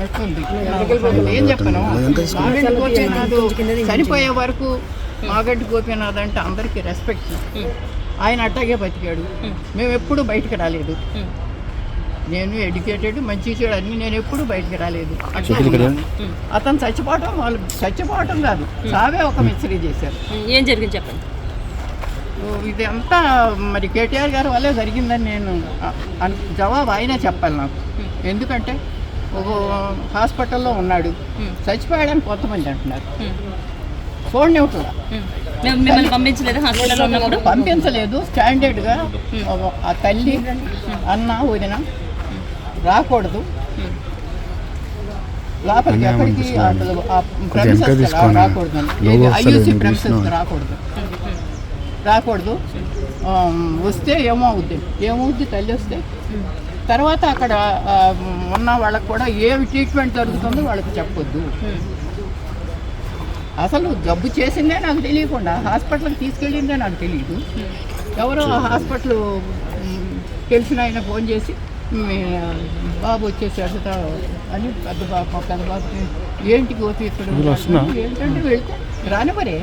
ఉన్నట్టుంది. ఏం చెప్పను, మాగంటి గోపీనాథ్ చనిపోయే వరకు మాగంటి గోపీనాథ్ అంటే అందరికీ రెస్పెక్ట్. ఆయన అట్టాగే బతికాడు. మేము ఎప్పుడు బయటకు రాలేదు. నేను ఎడ్యుకేటెడ్, మంచి చెడు అన్నీ, నేను ఎప్పుడు బయటకు రాలేదు. అతను చచ్చిపోవటం, వాళ్ళు చచ్చిపోవటం కాదు, సావే ఒక మిస్టరీ చేశారు. ఏం జరిగింది చెప్పండి. ఇదంతా మరి కేటీఆర్ గారి వల్లే జరిగిందని నేను జవాబు ఆయనే చెప్పాలి నాకు. ఎందుకంటే ఒక హాస్పిటల్లో ఉన్నాడు, చచ్చిపోయాడని కొంతమంది అంటున్నారు. చూడండి ఒకలా పంపించలేదు. స్టాండర్డ్గా ఆ తల్లి అన్న వదిన రాకూడదు లోపలికి, ఎక్కడికి రాకూడదు, ఐయూసీ ప్రెమిసెస్ రాకూడదు. వస్తే ఏమవుద్ది తల్లి వస్తే తర్వాత అక్కడ ఉన్న వాళ్ళకు కూడా ఏమి ట్రీట్మెంట్ జరుగుతుందో వాళ్ళకి చెప్పొద్దు. అసలు జబ్బు చేసిందే నాకు తెలియకుండా హాస్పిటల్కి తీసుకెళ్ళిందే నాకు తెలియదు. ఎవరో హాస్పిటల్ తెలిసిన ఆయన ఫోన్ చేసి బాబు వచ్చేసాడు అని పెద్ద బాబుకి ఏంటి గోపి ఇక్కడ ఏంటంటే వెళ్తే రానివరే.